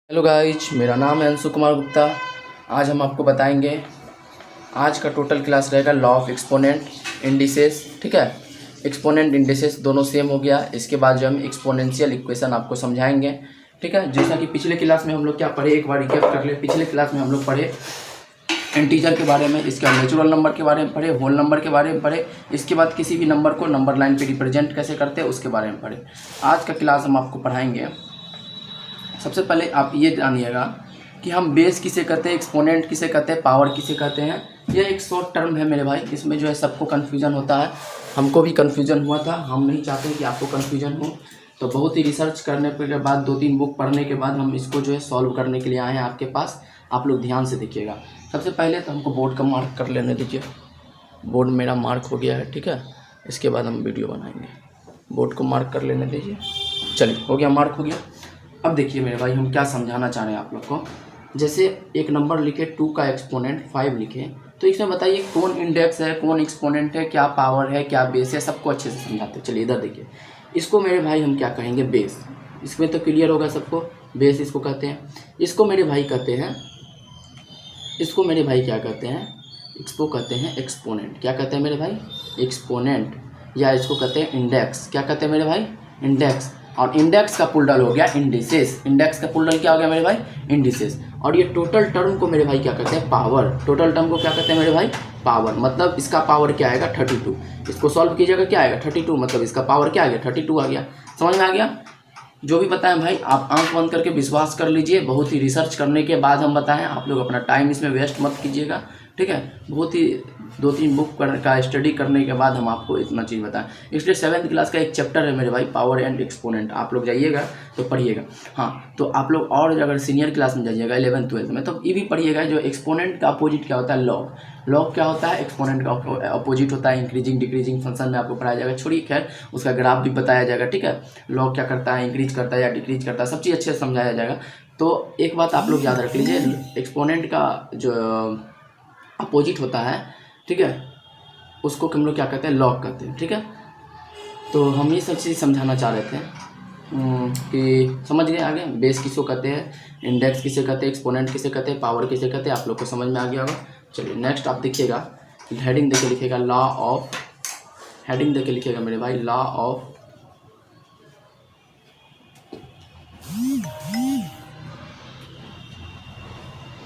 Hello guys, मेरा नाम है अंशु कुमार गुप्ता। आज हम आपको बताएंगे, आज का टोटल क्लास रहेगा लॉ ऑफ एक्सपोनेंट इंडिसेस। ठीक है, एक्सपोनेंट इंडिसेस दोनों सेम हो गया। इसके बाद जो हम एक्सपोनेंशियल इक्वेशन आपको समझाएंगे। ठीक है, जैसा कि पिछले क्लास में हम लोग क्या पढ़े, एक बार रिकैप कर ले। पिछले क्लास में हम लोग पढ़े इंटीजर के बारे में, इसके बाद नेचुरल नंबर के बारे में पढ़े, होल नंबर के बारे में पढ़े। इसके बाद किसी भी नंबर को नंबर लाइन पे रिप्रेजेंट कैसे करते हैं उसके बारे में पढ़े। आज का क्लास हम आपको पढ़ाएंगे। सबसे पहले आप ये जानिएगा कि हम बेस किसे कहते हैं, एक्सपोनेंट किसे कहते हैं, पावर किसे कहते हैं। यह एक शॉर्ट टर्म है मेरे भाई, इसमें जो है सबको कन्फ्यूजन होता है। हमको भी कन्फ्यूजन हुआ था, हम नहीं चाहते कि आपको कन्फ्यूजन हो। तो बहुत ही रिसर्च करने के बाद, 2-3 बुक पढ़ने के बाद हम इसको जो है सॉल्व करने के लिए आए हैं आपके पास। आप लोग ध्यान से देखिएगा। सबसे पहले तो हमको बोर्ड का मार्क कर लेने दीजिए। बोर्ड मेरा मार्क हो गया है, ठीक है। इसके बाद हम वीडियो बनाएंगे। बोर्ड को मार्क कर लेने दीजिए। चलिए, हो गया, मार्क हो गया। अब देखिए मेरे भाई, हम क्या समझाना चाह रहे हैं आप लोग को। जैसे एक नंबर लिखे 2 का एक्सपोनेंट 5 लिखे, तो इसमें बताइए कौन इंडेक्स है, कौन एक्सपोनेंट है, क्या पावर है, क्या बेस है, सबको अच्छे से समझाते हैं। चलिए इधर देखिए, इसको मेरे भाई हम क्या कहेंगे, बेस। इसमें तो क्लियर होगा सबको, बेस इसको कहते हैं। इसको मेरे भाई कहते हैं, इसको मेरे भाई क्या कहते हैं, इसको कहते हैं एक्सपोनेंट। क्या कहते हैं मेरे भाई, एक्सपोनेंट। या इसको कहते हैं इंडेक्स। क्या कहते हैं मेरे भाई, इंडेक्स। और इंडेक्स का पुलडल हो गया इंडिसेस। इंडेक्स का पुलडल क्या हो गया मेरे भाई, इंडिसेस। और ये टोटल टर्म को मेरे भाई क्या कहते हैं, पावर। टोटल टर्म को क्या कहते हैं मेरे भाई, पावर। मतलब इसका पावर क्या आएगा, 32। इसको सॉल्व कीजिएगा, क्या आएगा, 32। मतलब इसका पावर क्या आ गया, 32 आ गया। समझ में आ गया। जो भी बताएं भाई, आप आंख बंद करके विश्वास कर लीजिए। बहुत ही रिसर्च करने के बाद हम बताएं, आप लोग अपना टाइम इसमें वेस्ट मत कीजिएगा। ठीक है, बहुत ही 2-3 बुक का स्टडी करने के बाद हम आपको इतना चीज़ बताएं। इसलिए 7th क्लास का एक चैप्टर है मेरे भाई, पावर एंड एक्सपोनेंट। आप लोग जाइएगा तो पढ़िएगा। हाँ, तो आप लोग और अगर सीनियर क्लास में जाइएगा 11th-12th में, तो ये भी पढ़िएगा। जो एक्सपोनेंट का अपोजिट क्या होता है, लॉग। लॉग क्या होता है, एक्सपोनेंट का अपोजिट होता है इंक्रीजिंग डिक्रीजिंग फंक्शन में आपको पढ़ाया जाएगा। छोड़िए, खैर उसका ग्राफ भी बताया जाएगा। ठीक है, लॉग क्या करता है, इंक्रीज करता है या डिक्रीज करता है, सब चीज़ अच्छे से समझाया जाएगा। तो एक बात आप लोग याद रख लीजिए, एक्सपोनेंट का जो अपोजिट होता है, ठीक है, उसको हम लोग क्या कहते हैं, लॉग कहते हैं। ठीक है, तो हम ये सब चीज़ समझाना चाह रहे थे कि समझ गए आगे। बेस किसको कहते हैं, इंडेक्स किसे कहते हैं, एक्सपोनेंट किसे कहते हैं, पावर किसे कहते हैं, आप लोग को समझ में आ गया होगा। चलिए नेक्स्ट आप देखिएगा, हेडिंग देके लिखेगा लॉ ऑफ, हेडिंग देके लिखेगा मेरे भाई, लॉ ऑफ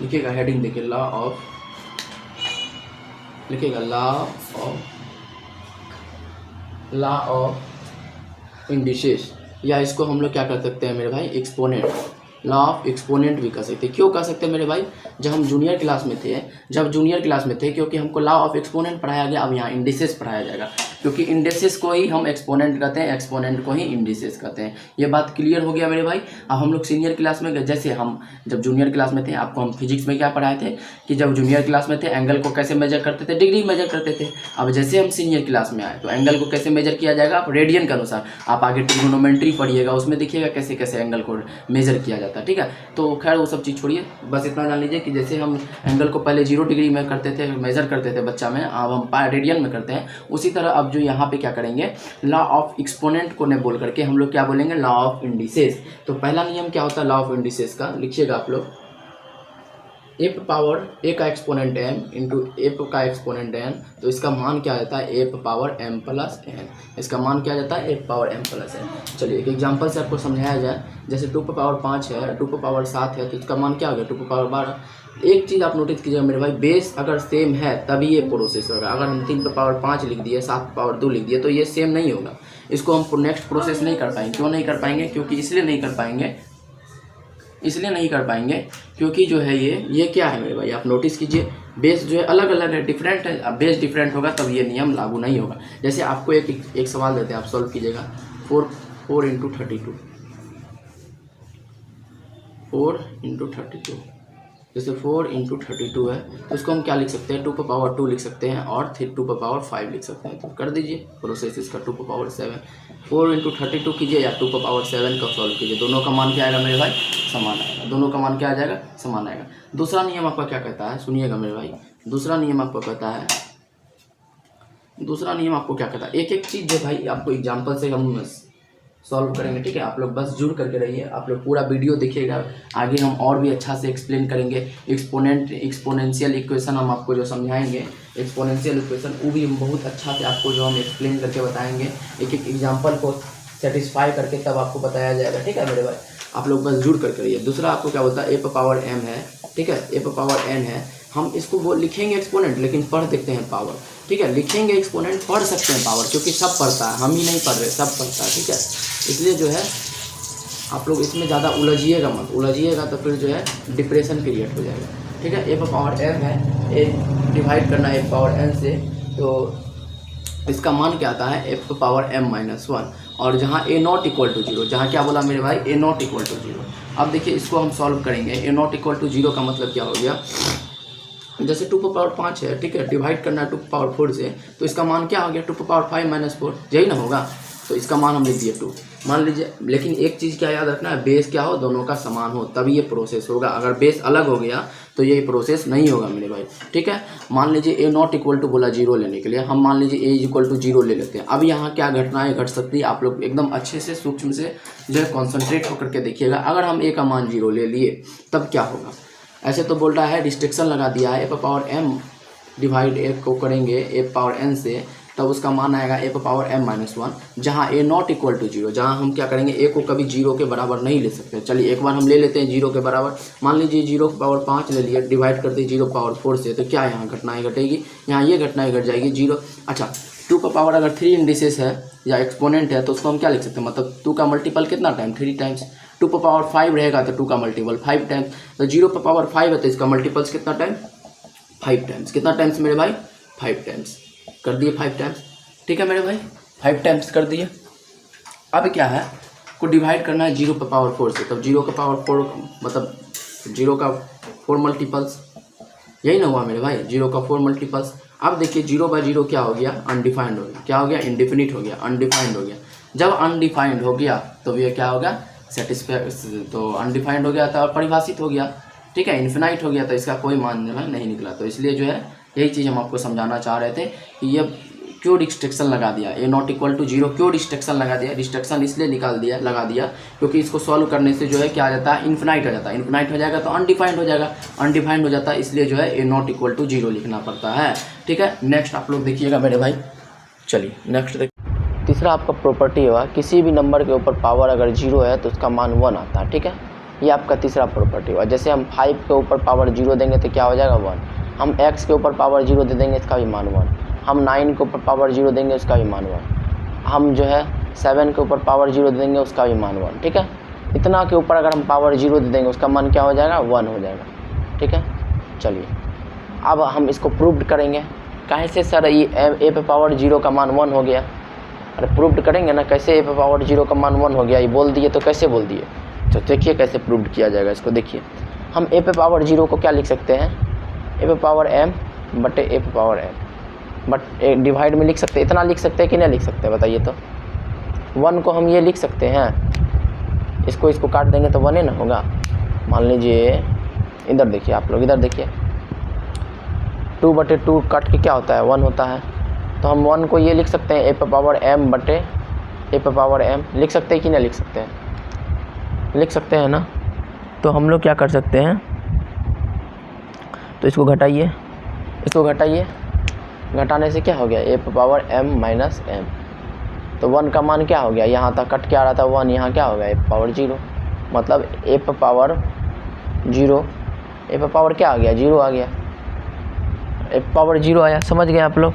लिखेगा, हेडिंग देके लॉ ऑफ, लिखेगा लॉ ऑफ इंडिसेस। या इसको हम लोग क्या कर सकते हैं मेरे भाई, एक्सपोनेंट। लॉ ऑफ एक्सपोनेंट भी कह सकते हैं। क्यों कह सकते हैं मेरे भाई, जब हम जूनियर क्लास में थे, क्योंकि हमको लॉ ऑफ एक्सपोनेंट पढ़ाया गया। अब यहाँ इंडिसेस पढ़ाया जाएगा, क्योंकि इंडिसेस को ही हम एक्सपोनेंट कहते हैं, एक्सपोनेंट को ही इंडिसेस कहते हैं। ये बात क्लियर हो गया मेरे भाई। अब हम लोग सीनियर क्लास में गए, जैसे हम जब जूनियर क्लास में थे, आपको हम फिजिक्स में क्या पढ़ाए थे कि जब जूनियर क्लास में थे एंगल को कैसे मेजर करते थे, डिग्री मेजर करते थे। अब जैसे हम सीनियर क्लास में आए तो एंगल को कैसे मेजर किया जाएगा, आप रेडियन के अनुसार। आप आगे ट्रिग्नोमेट्री पढ़िएगा, उसमें देखिएगा कैसे कैसे एंगल को मेजर किया जाता है। ठीक है, तो खैर वो सब चीज़ छोड़िए, बस इतना जान लीजिए कि जैसे हम एंगल को पहले 0 डिग्री में करते थे, मेजर करते थे बच्चा में, अब हम रेडियन में करते हैं। उसी तरह अब जो यहाँ पे क्या करेंगे, लॉ ऑफ एक्सपोनेंट को न बोल करके हम लोग क्या बोलेंगे, लॉ ऑफ इंडिसेस। तो पहला नियम क्या होता है लॉ ऑफ इंडिसेस का, लिखिएगा आप लोग, एफ पावर ए का एक्सपोनेंट एम इंटू एफ का एक्सपोनेंट एन। तो इसका मान क्या आता है, F power M plus N. इसका मान क्या जाता है, F power M plus N. चलिए एक एग्जांपल से आपको समझाया जाए। जैसे 2 पर पावर 5 है, 2 पर पावर 7 है, तो इसका मान क्या हो गया, 2 पर पावर 12। एक चीज़ आप नोटिस कीजिएगा मेरे भाई, बेस अगर सेम है तभी ये प्रोसेस होगा। अगर हम 3 पर पावर 5 लिख दिए, 7 पर पावर 2 लिख दिए, तो ये सेम नहीं होगा। इसको हम नेक्स्ट प्रोसेस नहीं कर पाएंगे। क्यों नहीं कर पाएंगे, क्योंकि इसलिए नहीं कर पाएंगे क्योंकि जो है ये क्या है मेरे भाई, आप नोटिस कीजिए, बेस जो है अलग अलग है, डिफरेंट है। अब बेस डिफरेंट होगा तब ये नियम लागू नहीं होगा। जैसे आपको एक सवाल देते हैं, आप सॉल्व कीजिएगा। 4 इंटू 32, 4 इंटू 32। जैसे 4 इंटू 32 है, तो इसको हम क्या लिख सकते हैं, 2 पर पावर 2 लिख सकते हैं, और 2 पर पावर 5 लिख सकते हैं। तो कर दीजिए प्रोसेस इसका, 2 पर पावर 7। 4 इंटू 32 कीजिए या 2 पर पावर 7 का सॉल्व कीजिए, दोनों का मान क्या आएगा मेरे भाई, समान आएगा। दोनों का मान क्या आ जाएगा, समान आएगा। दूसरा नियम आपका क्या कहता है, सुनिएगा मेरे भाई। दूसरा नियम आपको कहता है, एक एक चीज़ जो भाई आपको एग्जाम्पल से हम सॉल्व करेंगे, ठीक है। आप लोग बस जुड़ करके रहिए, आप लोग पूरा वीडियो देखिएगा, आगे हम और भी अच्छा से एक्सप्लेन करेंगे। एक्सपोनेंशियल इक्वेशन हम आपको जो समझाएंगे, एक्सपोनेंशियल इक्वेशन वो भी हम बहुत अच्छा से आपको जो हम एक्सप्लेन करके बताएंगे, एक एक एग्जाम्पल को सेटिस्फाई करके तब आपको बताया जाएगा, ठीक है मेरे भाई। आप लोग बस जुड़ करके रहिए। दूसरा आपको क्या बोलता है, ए पावर एम है, ठीक है, ए पावर एन है। हम इसको वो लिखेंगे एक्सपोनेंट, लेकिन पढ़ देखते हैं पावर, ठीक है। लिखेंगे एक्सपोनेंट, पढ़ सकते हैं पावर, क्योंकि सब पढ़ता है, हम ही नहीं पढ़ रहे, सब पढ़ता है, ठीक है। इसलिए जो है आप लोग इसमें ज़्यादा उलझिएगा मत, उलझिएगा तो फिर जो है डिप्रेशन क्रिएट हो जाएगा, ठीक है। ए पावर एम है, ए डिवाइड करना है ए पावर एन से, तो इसका मान क्या आता है, एफ पावर एम माइनस 1। और जहाँ ए नॉट इक्वल टू जीरो, जहाँ क्या बोला मेरे भाई, ए नॉट इक्वल टू जीरो। अब देखिए इसको हम सॉल्व करेंगे। ए नॉट इक्वल टू जीरो का मतलब क्या हो गया, जैसे 2 पावर 5 है, ठीक है, डिवाइड करना है 2 पावर 4 से, तो इसका मान क्या हो गया, 2 पावर 5 माइनस 4, यही ना होगा। तो इसका मान हम लिख दिए 2, मान लीजिए। लेकिन एक चीज़ क्या याद रखना है, बेस क्या हो, दोनों का समान हो, तभी ये प्रोसेस होगा। अगर बेस अलग हो गया तो ये प्रोसेस नहीं होगा मेरे भाई, ठीक है। मान लीजिए ए नॉट इक्वल टू बोला जीरो लेने के लिए, हम मान लीजिए ए इक्वल टू जीरो ले लेते हैं। अब यहाँ क्या घटनाएं घट सकती है, आप लोग एकदम अच्छे से सूक्ष्म से जो है कॉन्सेंट्रेट होकर के देखिएगा। अगर हम ए का मान जीरो ले लिए तब क्या होगा, ऐसे तो बोल रहा है रिस्ट्रिक्शन लगा दिया है, ए पावर एम डिवाइड ए को करेंगे ए पावर एन से, तब उसका मान आएगा ए पावर एम माइनस 1, जहाँ ए नॉट इक्वल टू जीरो, जहाँ हम क्या करेंगे, ए को कभी जीरो के बराबर नहीं ले सकते। चलिए एक बार हम ले लेते हैं जीरो के बराबर, मान लीजिए 0 पावर 5 ले लिए, डिवाइड करते हैं 0 पावर 4 से, तो क्या यहाँ घटनाएं घटेगी, यहाँ ये घटनाएं घट जाएगी 0। अच्छा 2 का पावर अगर 3 इंडिसेस है या एक्सपोनेंट है, तो उसको हम क्या लिख सकते हैं, मतलब 2 का मल्टीपल कितना टाइम, 3 टाइम्स। 2 पर पावर 5 रहेगा तो 2 का मल्टीपल 5 टाइम्स, तो 0 पर पावर 5 है तो इसका मल्टीपल्स कितना टाइम, 5 टाइम्स। कितना टाइम्स मेरे भाई, 5 टाइम्स कर दिए, 5 टाइम्स, ठीक है मेरे भाई, 5 टाइम्स कर दिए। अब क्या है, को डिवाइड करना है 0 पर पावर 4 से, तब 0 का पावर 4 मतलब 0 का 4 मल्टीपल्स, यही ना हुआ मेरे भाई, 0 का 4 मल्टीपल्स। अब देखिए 0 बाय 0 क्या हो गया, अनडिफाइंड हो गया, क्या हो गया, इंडिफिनिट हो गया, अनडिफाइंड हो गया। जब अनडिफाइंड हो गया तो ये क्या होगा, सेटिस्फाई, तो अनडिफाइंड हो गया था और परिभाषित हो गया, ठीक है, इन्फिनाइट हो गया, तो इसका कोई मान नहीं निकला। तो इसलिए जो है यही चीज़ हम आपको समझाना चाह रहे थे कि ये क्यों रिस्ट्रिक्शन लगा दिया, ए नॉट इक्वल टू जीरो क्यों रिस्ट्रिक्शन लगा दिया। रिस्ट्रिक्शन इसलिए लगा दिया क्योंकि इसको सॉल्व करने से जो है क्या आ जाता है, इन्फिनाइट हो जाता है, इन्फिनाइट हो जाएगा तो अनडिफाइंड हो जाएगा, अनडिफाइंड हो जाता है, इसलिए जो है ए नॉट इक्वल टू जीरो लिखना पड़ता है, ठीक है। नेक्स्ट आप लोग देखिएगा मेरे भाई, चलिए नेक्स्ट देखिए। तीसरा आपका प्रॉपर्टी हुआ, किसी भी नंबर के ऊपर पावर अगर 0 है तो उसका मान 1 आता है, ठीक है, ये आपका तीसरा प्रॉपर्टी हुआ। जैसे हम 5 के ऊपर पावर 0 देंगे तो क्या हो जाएगा, 1। हम x के ऊपर पावर 0 दे देंगे, इसका भी मान 1। हम 9 के ऊपर पावर 0 देंगे, उसका भी मान 1। हम जो है 7 के ऊपर पावर 0 दे देंगे, उसका भी मान 1, ठीक है। इतना के ऊपर अगर हम पावर 0 दे देंगे, उसका मान क्या हो जाएगा, 1 हो जाएगा, ठीक है। चलिए अब हम इसको प्रूव्ड करेंगे। काहे से सर ये ए पे पावर 0 का मान 1 हो गया, अरे प्रूव्ड करेंगे ना, कैसे ए पे पावर 0 का मान 1 हो गया, ये बोल दिए तो कैसे बोल दिए, तो देखिए कैसे प्रूव्ड किया जाएगा इसको। देखिए हम ए पे पावर 0 को क्या लिख सकते हैं, ए पे पावर m बटे ए पे पावर m, बट डिवाइड में लिख सकते हैं, इतना लिख सकते हैं कि नहीं लिख सकते, बताइए तो। 1 को हम ये लिख सकते हैं, इसको काट देंगे तो 1 ही ना होगा। मान लीजिए इधर देखिए, आप लोग इधर देखिए, 2 बटे 2 काट के क्या होता है, 1 होता है। तो हम 1 को ये लिख सकते हैं, ए पे पावर m बटे ए पे पावर m, लिख सकते हैं कि नहीं लिख सकते हैं, लिख सकते हैं ना। तो हम लोग क्या कर सकते हैं, तो इसको घटाइए, घटाने से क्या हो गया, ए पे पावर m माइनस m, तो 1 का मान क्या हो गया, यहाँ तक कट के आ रहा था 1, यहाँ क्या हो गया, ए पे पावर 0, मतलब ए पे पावर 0, ए पे पावर क्या आ गया, 0 आ गया, ए पे पावर 0 आया, समझ गए आप लोग।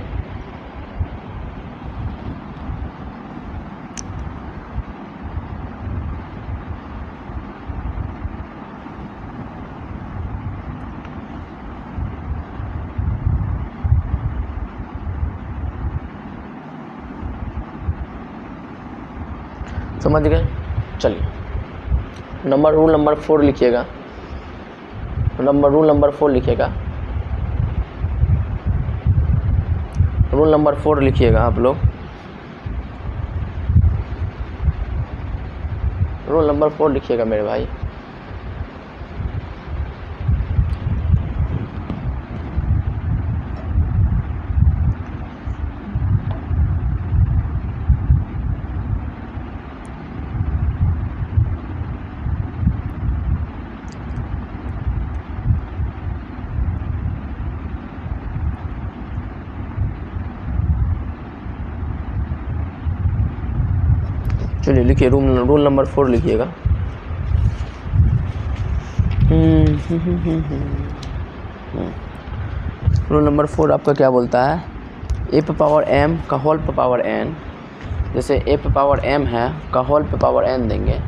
समझ गए। चलिए रूल नंबर 4 लिखिएगा, रूल नंबर 4 लिखिएगा आप लोग। रूल नंबर 4 लिखिएगा मेरे भाई। चलिए लिखिए, रूल नंबर 4 लिखिएगा। रूल नंबर 4 आपका क्या बोलता है, ए पे पावर m का होल पे पावर n, जैसे ए पे पावर m है का होल पे पावर n देंगे।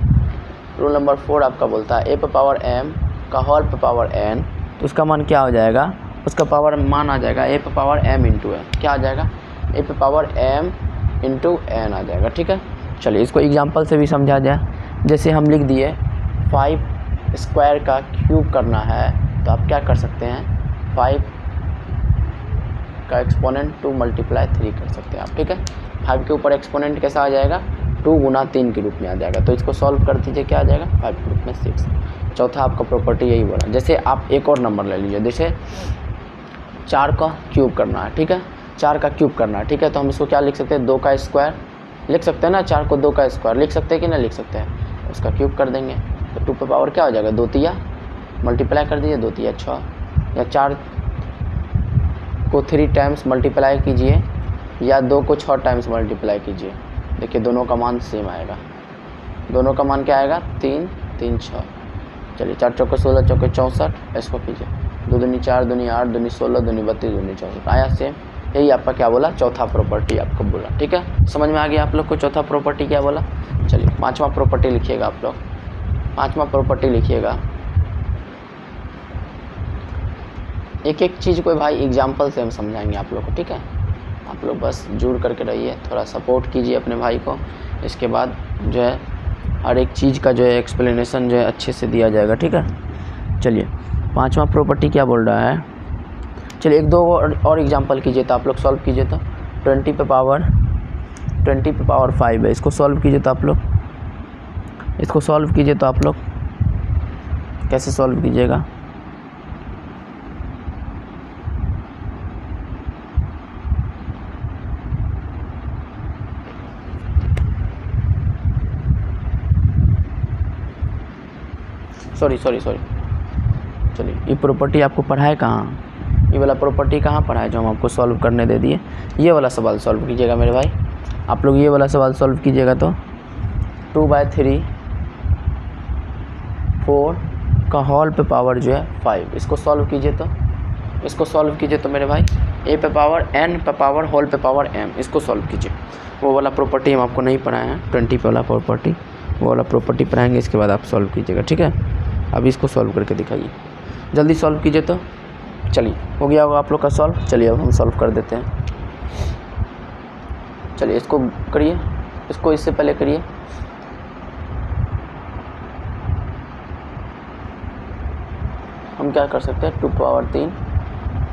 रूल नंबर 4 आपका बोलता है ए पे पावर m का होल पे पावर n, तो उसका मान क्या हो जाएगा, उसका पावर मान आ जाएगा ए पे पावर m इंटू n। क्या आ जाएगा, ए पे पावर m इंटू n आ जाएगा। ठीक है, चलिए इसको एग्जांपल से भी समझा जाए। जैसे हम लिख दिए 5 स्क्वायर का क्यूब करना है, तो आप क्या कर सकते हैं, 5 का एक्सपोनेंट 2 मल्टीप्लाई 3 कर सकते हैं आप। ठीक है, 5 के ऊपर एक्सपोनेंट कैसा आ जाएगा, 2 गुना 3 के रूप में आ जाएगा। तो इसको सॉल्व कर दीजिए, क्या आ जाएगा, 5 के रूप में 6। चौथा आपका प्रॉपर्टी यही बोला। जैसे आप एक और नंबर ले लीजिए, जैसे 4 का क्यूब करना है। ठीक है, 4 का क्यूब करना है। ठीक है, तो हम इसको क्या लिख सकते हैं, 2 का स्क्वायर लिख सकते हैं ना, 4 को 2 का स्क्वायर लिख सकते हैं कि नहीं लिख सकते हैं, उसका क्यूब कर देंगे तो 2 पे पावर क्या हो जाएगा, 2 तिया मल्टीप्लाई कर दीजिए, 2 तिया 6, या 4 को 3 टाइम्स मल्टीप्लाई कीजिए या 2 को 6 टाइम्स मल्टीप्लाई कीजिए। देखिए दोनों का मान सेम आएगा, दोनों का मान क्या आएगा, 3 3 6। चलिए 4 चौके 16 चौके 64, इसको कीजिए, 2 दूनी 4 दूनी 8 दूनी 16 दूनी 32 दूनी 64 आया सेम। यही आपका क्या बोला, चौथा प्रॉपर्टी आपको बोला। ठीक है, समझ में आ गया आप लोग को चौथा प्रॉपर्टी क्या बोला। चलिए 5वां प्रॉपर्टी लिखिएगा आप लोग। 5वां प्रॉपर्टी लिखिएगा, एक एक चीज़ को भाई एग्जाम्पल से हम समझाएंगे आप लोग को। ठीक है, आप लोग बस जुड़ करके रहिए, थोड़ा सपोर्ट कीजिए अपने भाई को। इसके बाद जो है हर एक चीज़ का जो है एक्सप्लेनेशन जो है अच्छे से दिया जाएगा। ठीक है, चलिए 5वां प्रॉपर्टी क्या बोल रहा है, चलिए एक दो और एग्जांपल कीजिए तो आप लोग सॉल्व कीजिए। तो 20 पे पावर 5 है, इसको सॉल्व कीजिए तो आप लोग, इसको सॉल्व कीजिए तो आप लोग कैसे सॉल्व कीजिएगा, सॉरी चलिए ये प्रॉपर्टी आपको पढ़ाए कहाँ, ये वाला प्रॉपर्टी कहाँ पढ़ा है जो हम आपको सॉल्व करने दे दिए। ये वाला सवाल सॉल्व कीजिएगा मेरे भाई, आप लोग ये वाला सवाल सॉल्व कीजिएगा। तो 2/3 4 का होल पे पावर जो है 5, इसको सॉल्व कीजिए। तो इसको सॉल्व कीजिए तो मेरे भाई ए पे पावर n पे पावर होल पे पावर m, इसको सॉल्व कीजिए। वो वाला प्रॉपर्टी हम आपको नहीं पढ़ाए हैं, 20 पे वाला प्रॉपर्टी, वो वाला प्रॉपर्टी पढ़ाएंगे, इसके बाद आप सॉल्व कीजिएगा। ठीक है, अभी इसको सॉल्व करके दिखाइए, जल्दी सॉल्व कीजिए। तो चलिए हो गया होगा आप लोग का सॉल्व। चलिए अब हम सॉल्व कर देते हैं। चलिए इसको करिए, इसको इससे पहले करिए। हम क्या कर सकते हैं, 2 पावर 3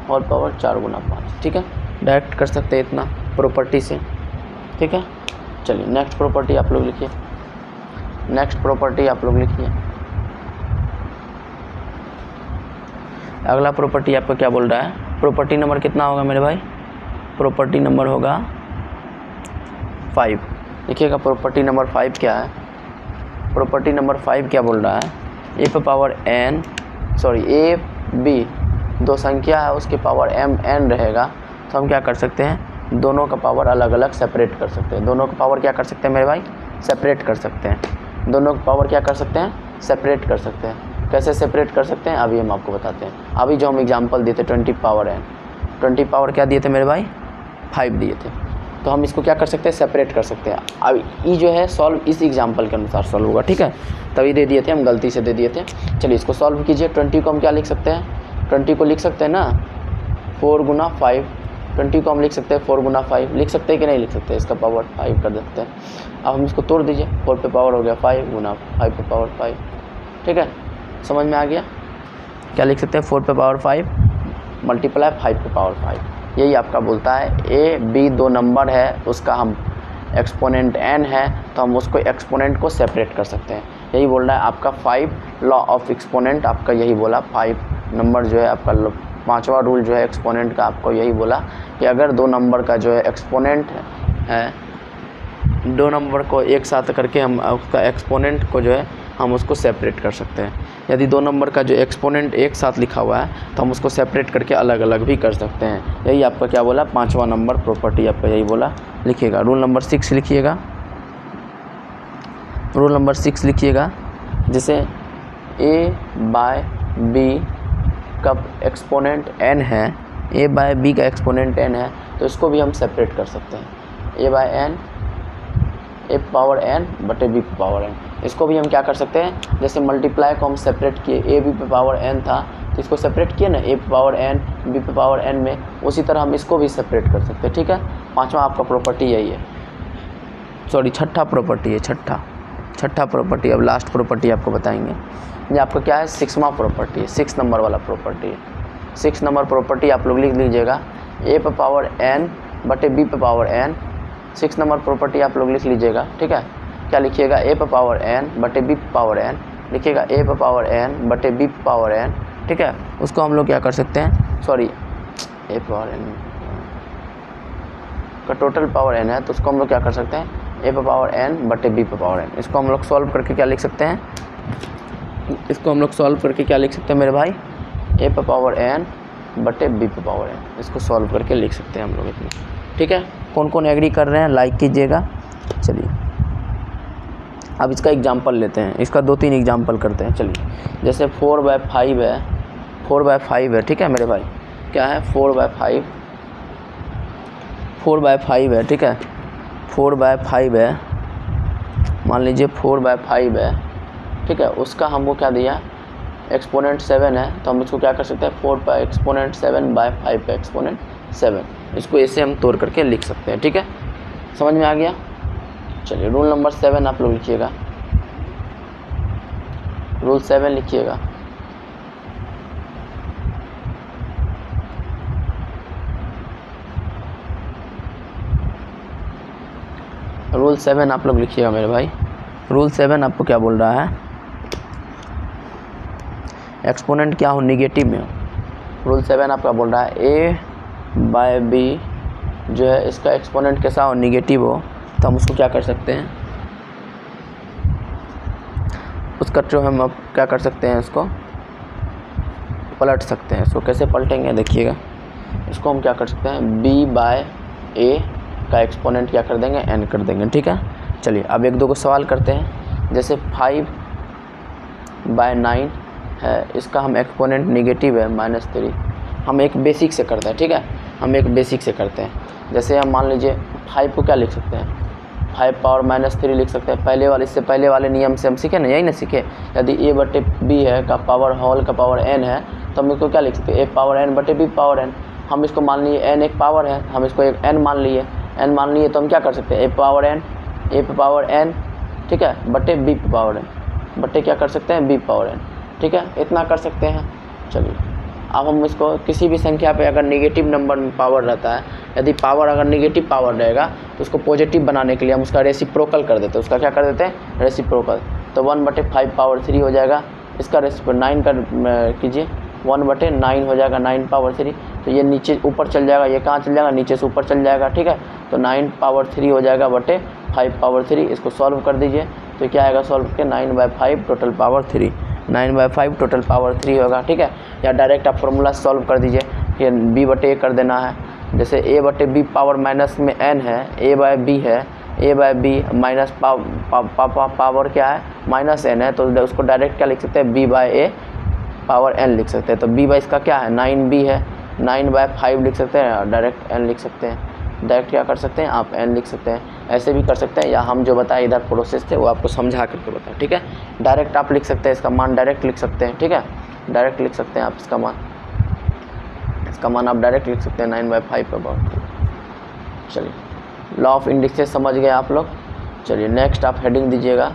होल पावर 4 गुना 5। ठीक है, डायरेक्ट कर सकते हैं इतना प्रॉपर्टी से। ठीक है, चलिए नेक्स्ट प्रॉपर्टी आप लोग लिखिए, नेक्स्ट प्रॉपर्टी आप लोग लिखिए। अगला प्रॉपर्टी आपका क्या बोल रहा है, प्रॉपर्टी नंबर कितना होगा मेरे भाई, प्रॉपर्टी नंबर होगा 5। देखिएगा प्रॉपर्टी नंबर 5 क्या है, प्रॉपर्टी नंबर 5 क्या बोल रहा है, ए पे पावर n ए बी दो संख्या है, उसके पावर m n रहेगा, तो हम क्या कर सकते हैं, दोनों का पावर अलग अलग सेपरेट कर सकते हैं। दोनों का पावर क्या कर सकते हैं मेरे भाई, सेपरेट कर सकते हैं। दोनों का पावर क्या कर सकते हैं, सेपरेट कर सकते हैं। कैसे सेपरेट कर सकते हैं अभी हम आपको बताते हैं। अभी जो हम एग्जांपल दिए थे 20 पावर n, 20 पावर क्या दिए थे मेरे भाई, 5 दिए थे, तो हम इसको क्या कर सकते हैं, सेपरेट कर सकते हैं। अब ये जो है सॉल्व इस एग्जांपल के अनुसार सॉल्व होगा। ठीक है, तभी दे दिए थे हम, गलती से दे दिए थे। चलिए इसको सॉल्व कीजिए। 20 को हम क्या लिख सकते हैं, 20 को लिख सकते हैं ना 4 गुना 5, 20 को हम लिख सकते हैं 4 गुना 5, लिख सकते हैं कि नहीं लिख सकते, इसका पावर 5 कर देते हैं। अब हम इसको तोड़ दीजिए, 4 पे पावर हो गया 5 गुना 5 पे पावर 5। ठीक है, समझ में आ गया, क्या लिख सकते हैं, 4 पे पावर 5 मल्टीप्लाई 5 पे पावर 5। यही आपका बोलता है ए बी दो नंबर है, उसका हम एक्सपोनेंट n है, तो हम उसको एक्सपोनेंट को सेपरेट कर सकते हैं। यही बोल रहा है आपका 5 लॉ ऑफ एक्सपोनेंट, आपका यही बोला 5 नंबर जो है आपका 5वां रूल जो है एक्सपोनेंट का, आपको यही बोला कि अगर दो नंबर का जो है एक्सपोनेंट है, दो नंबर को एक साथ करके हम उसका एक्सपोनेंट को जो है हम उसको सेपरेट कर सकते हैं। यदि दो नंबर का जो एक्सपोनेंट एक साथ लिखा हुआ है तो हम उसको सेपरेट करके अलग अलग भी कर सकते हैं। यही आपका क्या बोला, 5वां नंबर प्रॉपर्टी आपका यही बोला। लिखिएगा रूल नंबर 6 लिखिएगा, रूल नंबर 6 लिखिएगा। जैसे a बाय बी का एक्सपोनेंट n है, a बाय बी का एक्सपोनेंट n है, तो इसको भी हम सेपरेट कर सकते हैं। a by N A power n बटे बी पावर n, इसको भी हम क्या कर सकते हैं, जैसे मल्टीप्लाई को हम सेपरेट किए, a b पे पावर n था तो इसको सेपरेट किए ना, a पे पावर n b पे पावर n में, उसी तरह हम इसको भी सेपरेट कर सकते हैं। ठीक है, पांचवा आपका प्रॉपर्टी यही है, सॉरी छठा प्रॉपर्टी है, छठा प्रॉपर्टी। अब लास्ट प्रॉपर्टी आपको बताएंगे। ये आपका क्या है, 6वां प्रॉपर्टी है, 6 नंबर वाला प्रॉपर्टी है। 6 नंबर प्रॉपर्टी आप लोग लिख लीजिएगा, a पे पावर n बटे b पे पावर n। 6 नंबर प्रॉपर्टी आप लोग लिख लीजिएगा। ठीक है, क्या लिखिएगा, a पे पावर n बटे b पे पावर n, लिखिएगा a पे पावर n बटे b पे पावर n। ठीक है, उसको हम लोग क्या कर सकते हैं, सॉरी a पे पावर n का टोटल पावर n है, तो उसको हम लोग क्या कर सकते हैं, a पे पावर n बटे b पे पावर n। इसको हम लोग सॉल्व करके क्या लिख सकते हैं, इसको हम लोग सॉल्व करके क्या लिख सकते हैं मेरे भाई, a पे पावर n बटे b पे पावर n। इसको सॉल्व करके लिख सकते हैं हम लोग इतनी। ठीक है, कौन कौन एग्री कर रहे हैं लाइक कीजिएगा। चलिए अब इसका एग्जांपल लेते हैं, इसका 2-3 एग्जांपल करते हैं। चलिए जैसे 4/5 है, 4/5 है। ठीक है मेरे भाई, क्या है, 4/5 है। ठीक है, 4/5 है, मान लीजिए 4/5 है। ठीक है, उसका हमको क्या दिया, एक्सपोनेंट 7 है, तो हम इसको क्या कर सकते हैं, 4 का एक्सपोनेंट 7/5 का एक्सपोनेंट 7, इसको ऐसे हम तोड़ करके लिख सकते हैं। ठीक है, समझ में आ गया। चलिए रूल नंबर 7 आप लोग लिखिएगा, रूल 7 लिखिएगा। रूल 7 आप लोग लिखिएगा मेरे भाई। रूल 7 आपको क्या बोल रहा है, एक्सपोनेंट क्या हो, निगेटिव में हो। रूल 7 आपका बोल रहा है a बाय बी जो है इसका एक्सपोनेंट कैसा हो, निगेटिव हो, तो हम उसको क्या कर सकते हैं, उसका जो हम अब क्या कर सकते हैं, इसको पलट सकते हैं। इसको कैसे पलटेंगे देखिएगा, इसको हम क्या कर सकते हैं, b बाय a का एक्सपोनेंट क्या कर देंगे, n कर देंगे। ठीक है, चलिए अब 1-2 को सवाल करते हैं। जैसे 5/9 है, इसका हम एक्सपोनेंट निगेटिव है -3, हम एक बेसिक से करते हैं। ठीक है, हम एक बेसिक से करते हैं। जैसे हम मान लीजिए 5 को क्या लिख सकते हैं, 5 पावर -3 लिख सकते हैं। पहले वाले, इससे पहले वाले नियम से हम सीखे ना, यही ना सीखे, यदि a बटे b है का पावर होल का पावर n है, तो हम इसको क्या लिख सकते हैं, a पावर n बटे b पावर n। हम इसको मान लिए n एक पावर है, हम इसको एक n मान लिए, तो हम क्या कर सकते हैं, a पे पावर n ठीक है बटे b पे पावर n, बटे क्या कर सकते हैं, b पावर n। ठीक है, इतना कर सकते हैं। चलिए अब हम इसको किसी भी संख्या पे अगर निगेटिव नंबर में पावर रहता है, यदि पावर अगर निगेटिव पावर रहेगा तो उसको पॉजिटिव बनाने के लिए हम उसका रेसिप्रोकल कर देते हैं। उसका क्या कर देते हैं, रेसिप्रोकल। तो 1/5 पावर 3 हो जाएगा, इसका रेसिप्रोकल 9 का कीजिए, 1/9 हो जाएगा, 9 पावर 3। तो ये नीचे ऊपर चल जाएगा, ये कहाँ चल जाएगा, नीचे से ऊपर चल जाएगा। ठीक है, तो 9 पावर 3 हो जाएगा बटे 5 पावर 3। इसको सॉल्व कर दीजिए, तो क्या आएगा, सॉल्व करके 9/5 टोटल पावर 3, 9/5 टोटल पावर 3 होगा। ठीक है, या डायरेक्ट आप फॉर्मूला सॉल्व कर दीजिए, ये b बटे a कर देना है। जैसे a बटे b पावर माइनस में n है, a बाय b है, a by b minus power क्या है, -n है, तो उसको डायरेक्ट क्या लिख सकते हैं, b by a power n लिख सकते हैं। तो b बाय इसका क्या है, 9b है, 9/5 लिख सकते हैं, डायरेक्ट n लिख सकते हैं। डायरेक्ट क्या कर सकते हैं आप, n लिख सकते हैं, ऐसे भी कर सकते हैं, या हम जो बताए इधर प्रोसेस थे वो आपको समझा करके बताएं। ठीक है, डायरेक्ट आप लिख सकते हैं, इसका मान डायरेक्ट लिख सकते हैं। ठीक है, डायरेक्ट लिख सकते हैं आप इसका मान आप डायरेक्ट लिख सकते हैं 9/5 पे पावर। चलिए लॉ ऑफ इंडिसेस समझ गए आप लोग। चलिए नेक्स्ट आप हेडिंग दीजिएगा,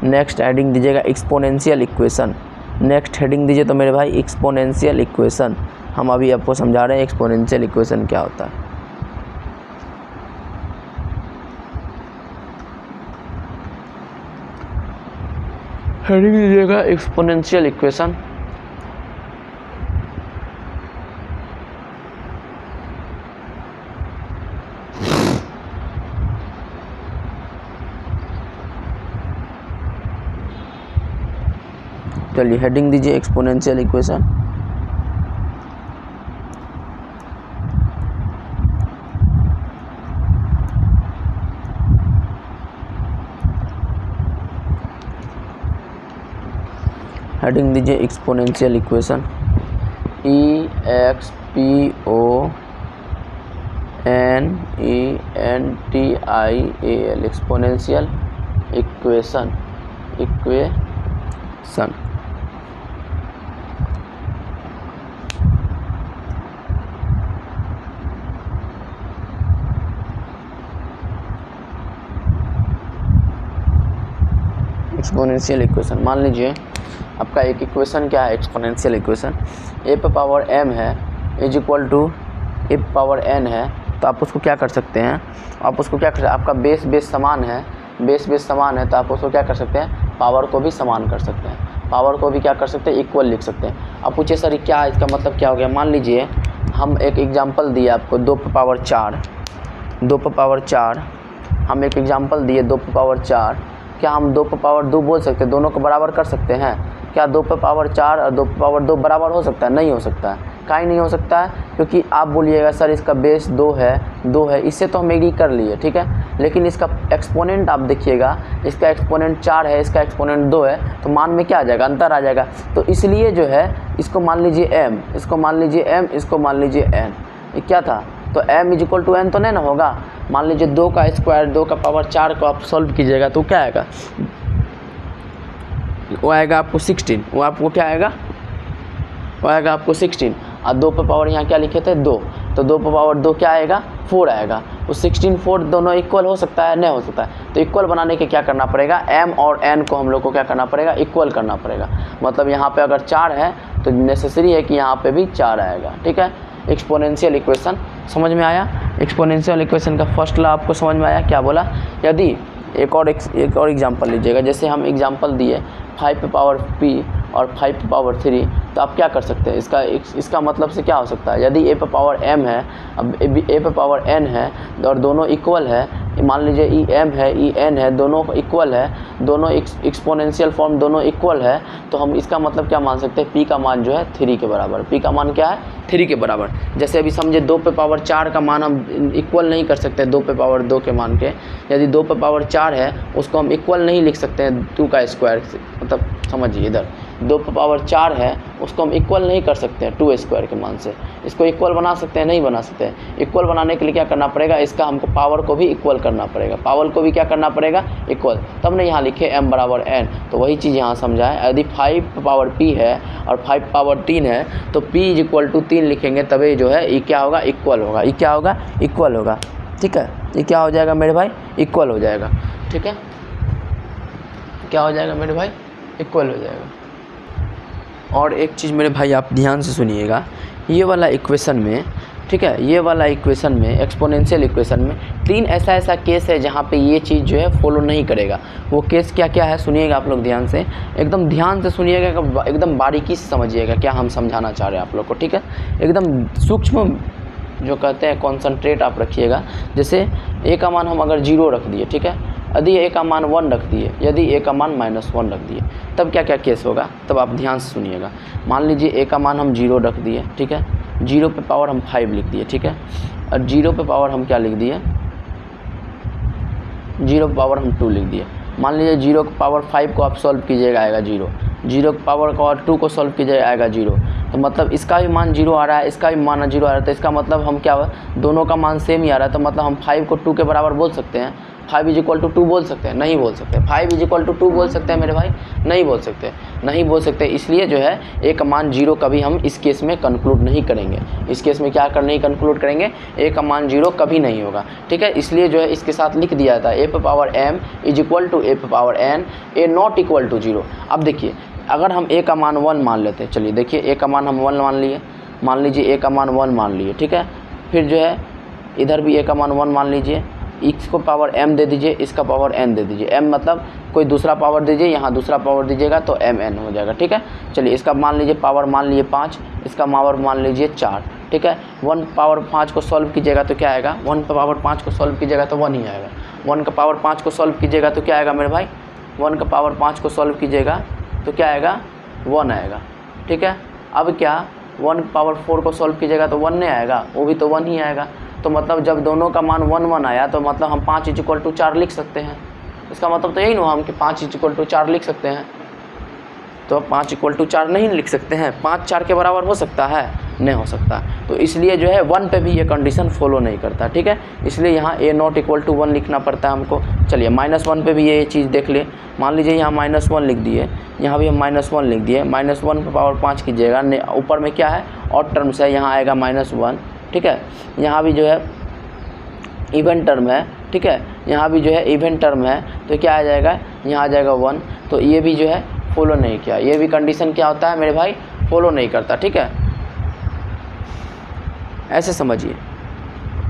नेक्स्ट हेडिंग दीजिएगा एक्सपोनेंशियल इक्वेशन। नेक्स्ट हेडिंग दीजिए तो मेरे भाई एक्सपोनेंशियल इक्वेशन, हम अभी आपको समझा रहे हैं एक्सपोनेंशियल इक्वेशन क्या होता है। हेडिंग दीजिएगा एक्सपोनेंशियल इक्वेशन। चलिए हेडिंग दीजिए एक्सपोनेंशियल इक्वेशन। हेडिंग दीजिए exponential equation, EXPONENTIAL exponential equation. Exponential equation, मान लीजिए आपका एक इक्वेशन क्या है, एक्सपोनेंशियल इक्वेशन ए पे पावर m है is equal to A power n है, तो आप उसको क्या कर सकते हैं, आप उसको क्या कर सकते हैं, आपका बेस समान है, बेस समान है, तो आप उसको क्या कर सकते हैं, पावर को भी समान कर सकते हैं, पावर को भी क्या कर सकते हैं, इक्वल लिख सकते हैं। आप पूछे सर क्या इसका मतलब क्या हो गया, मान लीजिए हम एक एग्जांपल दिए आपको 2 पे पावर 4, हम एक एग्जांपल दिए 2 पे पावर 4, क्या हम 2 पे पावर 2 बोल सकते हैं, दोनों को बराबर कर सकते हैं क्या? 2 पे पावर 4 और 2 पे पावर 2 बराबर हो सकता है? नहीं हो सकता है। काहे नहीं हो सकता है? क्योंकि आप बोलिएगा सर इसका बेस 2 है, इससे तो हम एग्री कर लिए, ठीक है, लेकिन इसका एक्सपोनेंट आप देखिएगा, इसका एक्सपोनेंट 4 है, इसका एक्सपोनेंट 2 है, तो मान में क्या आ जाएगा, अंतर आ जाएगा। तो इसलिए जो है इसको मान लीजिए m, इसको मान लीजिए m, इसको मान लीजिए n, ये क्या था, तो m is equal to n तो नहीं ना होगा। मान लीजिए 2 का स्क्वायर 2 का पावर 4 को आप सॉल्व कीजिएगा तो क्या आएगा, वो आएगा आपको 16, वो आपको क्या आएगा, वो आएगा आपको 16, और 2 पे पावर यहाँ क्या लिखे थे 2, तो 2 पे पावर 2 क्या आएगा 4 आएगा। वो 16 4 दोनों इक्वल हो सकता है, नहीं हो सकता है, तो इक्वल बनाने के क्या करना पड़ेगा, m और n को हम लोग को क्या करना पड़ेगा, इक्वल करना पड़ेगा। मतलब यहाँ पे अगर 4 है तो नेसेसरी है कि यहाँ पे भी 4 आएगा, ठीक है। एक्सपोनेंशियल इक्वेशन समझ में आया, एक्सपोनेंशियल इक्वेशन का फर्स्ट लॉ आपको समझ में आया, क्या बोला। यदि एक और एग्जांपल लीजिएगा, जैसे हम एग्जांपल दिए 5 पे पावर p और 5 पे पावर 3, तो आप क्या कर सकते हैं, इसका मतलब से क्या हो सकता है, यदि a पे पावर m है, अब a पे पावर n है और दोनों इक्वल है, मान लीजिए ई m है ई n है, दोनों इक्वल है, दोनों एक्सपोनेंशियल फॉर्म दोनों इक्वल है, तो हम इसका मतलब क्या मान सकते हैं, p का मान जो है 3 के बराबर, p का मान क्या है 3 के बराबर। जैसे अभी समझे 2 पे पावर 4 का मान हम इक्वल नहीं कर सकते 2 पे पावर 2 के मान के, यदि 2 पे पावर 4 है उसको हम इक्वल नहीं लिख सकते हैं 2 का स्क्वायर, मतलब समझिए इधर 2 पे पावर 4 है उसको हम इक्वल नहीं कर सकते हैं 2 स्क्वायर के मान से, इसको इक्वल बना सकते हैं, नहीं बना सकते हैं। इक्वल बनाने के लिए क्या करना पड़ेगा, इसका हमको पावर को भी इक्वल करना पड़ेगा, पावर को भी क्या करना पड़ेगा इक्वल, तब ने यहाँ लिखे m बराबर n, तो वही चीज़ यहाँ समझाएं। यदि 5 पावर p है और 5 पावर 3 है तो p इज इक्वल टू 3 लिखेंगे, तभी जो है ये क्या होगा, इक्वल होगा, ये क्या होगा, इक्वल होगा, ठीक है। ये क्या हो जाएगा मेरे भाई, इक्वल हो जाएगा, ठीक है, क्या हो जाएगा मेरे भाई, इक्वल हो जाएगा। और एक चीज़ मेरे भाई आप ध्यान से सुनिएगा, ये वाला इक्वेशन में, ठीक है, ये वाला इक्वेशन में एक्सपोनेंशियल इक्वेशन में 3 ऐसा केस है जहाँ पे ये चीज़ जो है फॉलो नहीं करेगा। वो केस क्या क्या है सुनिएगा आप लोग ध्यान से, एकदम ध्यान से सुनिएगा, एकदम बारीकी से समझिएगा क्या हम समझाना चाह रहे हैं आप लोग को, ठीक है, एकदम सूक्ष्म जो कहते हैं कॉन्सनट्रेट आप रखिएगा। जैसे a का मान हम अगर 0 रख दिए, ठीक है, यदि a का मान 1 रख दिए, यदि a का मान -1 रख दिए, तब क्या क्या केस होगा, तब आप ध्यान से सुनिएगा। मान लीजिए a का मान हम 0 रख दिए, ठीक है, 0 पे पावर हम 5 लिख दिए, ठीक है, और 0 पे पावर हम क्या लिख दिए, 0 पे पावर हम 2 लिख दिए। मान लीजिए 0 के पावर 5 को आप सॉल्व कीजिएगा आएगा 0, 0 के पावर को और 2 को सॉल्व कीजिएगा आएगा 0, तो मतलब इसका भी मान 0 आ रहा है, इसका भी मान 0 आ रहा है, तो इसका मतलब हम क्या, दोनों का मान सेम ही आ रहा है, तो मतलब हम 5 को 2 के बराबर बोल सकते हैं, 5 इज इक्वल टू 2 बोल सकते हैं, नहीं बोल सकते। 5 इज इक्वल टू 2 बोल सकते हैं मेरे भाई, नहीं बोल सकते, नहीं बोल सकते। इसलिए जो है a का मान 0 कभी हम इस केस में कंक्लूड नहीं करेंगे, इस केस में क्या नहीं कंक्लूड करेंगे, a का मान 0 कभी नहीं होगा, ठीक है। इसलिए जो है इसके साथ लिख दिया था a पे power m is equal to a पे power n, a not equal to 0। अब देखिए अगर हम a का मान 1 मान लेते हैं, चलिए देखिए a का मान हम 1 मान लिए, मान लीजिए a का मान 1 मान लिए, ठीक है, फिर जो है इधर भी a का मान 1 मान लीजिए, इसको पावर m दे दीजिए, इसका पावर n दे दीजिए, m मतलब कोई दूसरा पावर दीजिए, यहाँ दूसरा पावर दीजिएगा तो mn हो जाएगा, ठीक है। चलिए इसका मान लीजिए पावर मान लिए 5, इसका पावर मान लीजिए 4, ठीक है। 1 पावर 5 को सॉल्व कीजिएगा तो क्या आएगा, 1 पावर 5 को सॉल्व कीजिएगा तो 1 ही आएगा, 1 का पावर 5 को सॉल्व कीजिएगा तो क्या आएगा मेरे भाई, 1 का पावर 5 को सॉल्व कीजिएगा तो क्या आएगा 1 आएगा, ठीक है। अब क्या 1 पावर 4 को सॉल्व कीजिएगा तो 1 नहीं आएगा, वो भी तो 1 ही आएगा। तो मतलब जब दोनों का मान 1 1 आया तो मतलब हम 5 इज इक्वल टू 4 लिख सकते हैं, इसका मतलब तो यही ना हम कि 5 इज इक्वल टू 4 लिख सकते हैं, तो 5 = 4 नहीं लिख सकते हैं, 5 4 के बराबर हो सकता है, नहीं हो सकता। तो इसलिए जो है 1 पे भी ये कंडीशन फॉलो नहीं करता, ठीक है। इसलिए यहाँ A0 = 1 लिखना पड़ता है हमको। चलिए -1 पे भी ये चीज़ देख ले। मान लीजिए यहाँ -1 लिख दिए, यहाँ भी हम -1 लिख दिए। -1 पे पावर 5 कीजिएगा, ऊपर में क्या है ऑड टर्म्स है, यहाँ आएगा -1, ठीक है। यहाँ भी जो है इवन टर्म है, ठीक है, यहाँ भी जो है इवन टर्म है, तो क्या आ जाएगा, यहाँ आ जाएगा 1। तो ये भी जो है फॉलो नहीं किया, ये भी कंडीशन क्या होता है मेरे भाई, फॉलो नहीं करता, ठीक है। ऐसे समझिए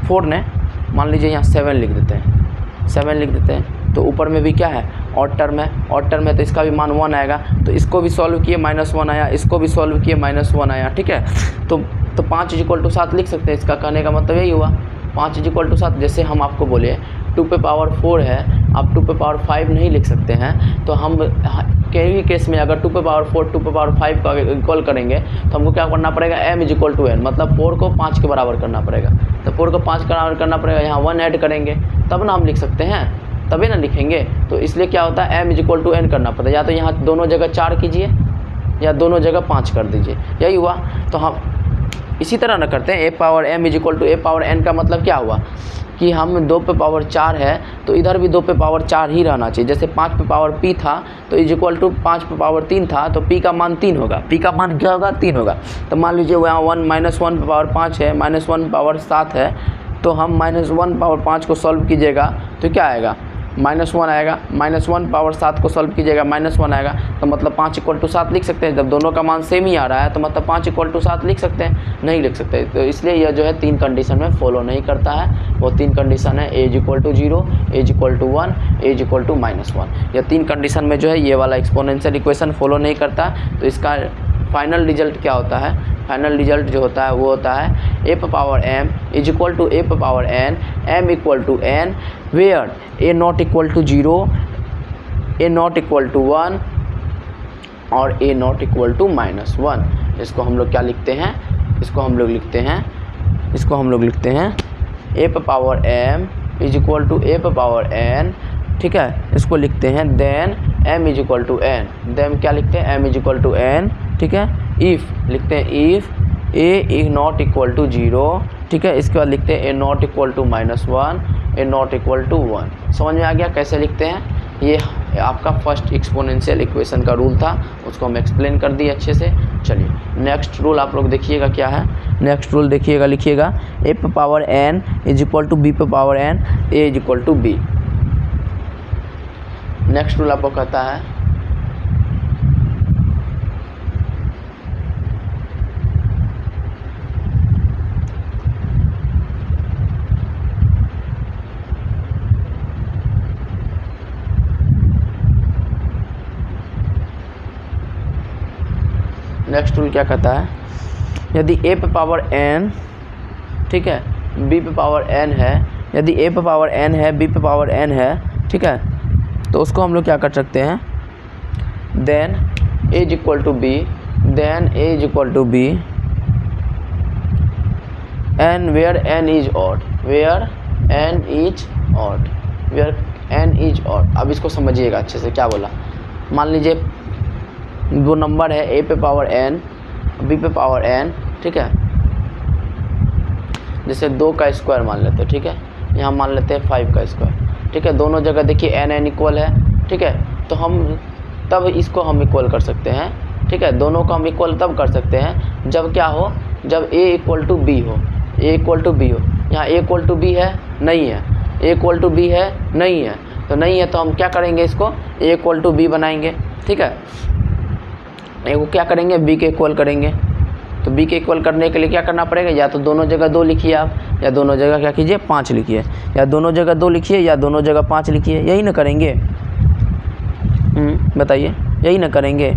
4 ने मान लीजिए यहाँ 7 लिख देते हैं, 7 लिख देते हैं, तो ऊपर में भी क्या है ऑड टर्म है, ऑड टर्म है तो इसका भी मान 1 आएगा। तो इसको भी सॉल्व किए -1 आया, इसको भी सॉल्व किए -1 आया, ठीक है। तो 5 = 7 लिख सकते हैं। इसका कहने का मतलब यही हुआ 5 = 7। जैसे हम आपको बोले 2 पे पावर 4 है, आप 2 पे पावर 5 नहीं लिख सकते हैं, तो हम कई केस में अगर 2 पे पावर 4 2 पे पावर 5 का इक्वल करेंगे तो हमको क्या करना पड़ेगा, m = n, मतलब 4 को 5 के बराबर करना पड़ेगा। तो 4 को 5 के बराबर करना पड़ेगा, यहाँ 1 ऐड करेंगे तब ना हम लिख सकते हैं, तभी ना लिखेंगे। तो इसलिए क्या होता है m = n करना पड़ता है, या तो यहाँ दोनों जगह 4 कीजिए या दोनों जगह 5 कर दीजिए, यही हुआ। तो हम इसी तरह न करते हैं m = a n का मतलब क्या हुआ कि हम 2 पे पावर 4 है तो इधर भी 2 पे पावर 4 ही रहना चाहिए। जैसे 5 पे पावर p था तो = 5 पे पावर 3 था, तो p का मान 3 होगा, p का मान क्या होगा 3 होगा। तो मान लीजिए वहाँ -1 पे पावर 5 है, -1 पे पावर 7 है, तो हम -1 पे पावर 5 को सॉल्व कीजिएगा तो क्या आएगा -1 आएगा, -1 पावर 7 को सॉल्व कीजिएगा -1 आएगा। तो मतलब 5 = 7 लिख सकते हैं। जब दोनों का मान सेम ही आ रहा है तो मतलब 5 = 7 लिख सकते हैं, नहीं लिख सकते। तो इसलिए यह जो है 3 कंडीशन में फॉलो नहीं करता है। वो 3 कंडीशन है a = 0, a = 1, a = -1। यह 3 कंडीशन में जो है ये वाला एक्सपोनेंशियल इक्वेशन फॉलो नहीं करता। तो इसका फाइनल रिजल्ट क्या होता है, फाइनल रिजल्ट जो होता है वो होता है a पे पावर m = a पे power n, m = n, where a0 = 0, a0 = 1 और a0 = -1। इसको हम लोग क्या लिखते हैं, इसको हम लोग लिखते हैं a पे पावर m = a पे पावर n, ठीक है। इसको लिखते हैं देन m = n, देन क्या लिखते हैं m = n, ठीक है। इफ़ लिखते हैं इफ़ a ≠ 0, ठीक है। इसके बाद लिखते हैं a0 = -1, a0 = 1। समझ में आ गया कैसे लिखते हैं। ये आपका फर्स्ट एक्सपोनेंशियल इक्वेशन का रूल था, उसको हम एक्सप्लेन कर दिए अच्छे से। चलिए नेक्स्ट रूल आप लोग देखिएगा क्या है। नेक्स्ट रूल देखिएगा, लिखिएगा a पे पावर n = b पे power n, a = b। Next rule आपको कहता है नेक्स्ट रूल क्या कहता है, यदि a पे पावर n, ठीक है, b पे पावर n है, यदि a पे पावर n है, b पे पावर n है, ठीक है, तो उसको हम लोग क्या कर सकते हैं, then a = b, then a = b and where n is odd, where n is odd, where n is odd। अब इसको समझिएगा अच्छे से, क्या बोला। मान लीजिए दो नंबर है a पे पावर n, b पे पावर n, ठीक है। जैसे 2 का स्क्वायर मान लेते हैं, ठीक है, यहाँ मान लेते हैं 5 का स्क्वायर, ठीक है। दोनों जगह देखिए n इक्वल है, ठीक है। तो हम तब इसको हम इक्वल कर सकते हैं, ठीक है। दोनों को हम इक्वल तब कर सकते हैं जब क्या हो, जब a = b हो, a = b हो। यहाँ a = b है, नहीं है, a = b है, नहीं है, तो नहीं है तो हम क्या करेंगे, इसको a = b बनाएंगे, ठीक है। वो क्या करेंगे, b के इक्वल करेंगे। तो b के इक्वल करने के लिए क्या करना पड़ेगा, या तो दोनों जगह 2 लिखिए आप, या दोनों जगह क्या कीजिए 5 लिखिए, या दोनों जगह 2 लिखिए या दोनों जगह 5 लिखिए, यही ना करेंगे। बताइए, यही ना करेंगे।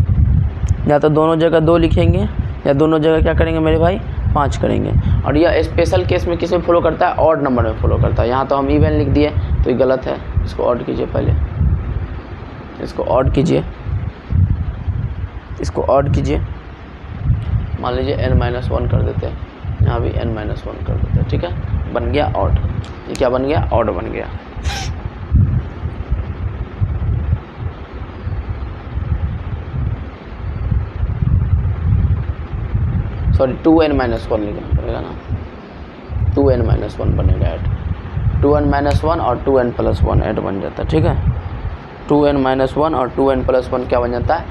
या तो दोनों जगह 2 लिखेंगे या दोनों जगह क्या करेंगे मेरे भाई 5 करेंगे। और यह स्पेशल केस में किस में फॉलो करता है, ऑड नंबर में फॉलो करता है। यहाँ तो हम इवन लिख दिए तो ये गलत है, इसको ऑड कीजिए, पहले इसको ऑड कीजिए, इसको ऑड कीजिए। मान लीजिए n-1 कर देते हैं, यहाँ भी n-1 कर देते हैं, ठीक है। बन गया ऑड, ये क्या बन गया, ऑड बन गया। सॉरी 2n-1 लिखना पड़ेगा ना, 2n-1 बनेगा ऐड, 2n-1 और 2n+1 ऐड बन जाता है, ठीक है। 2n-1 और 2n+1 क्या बन जाता है,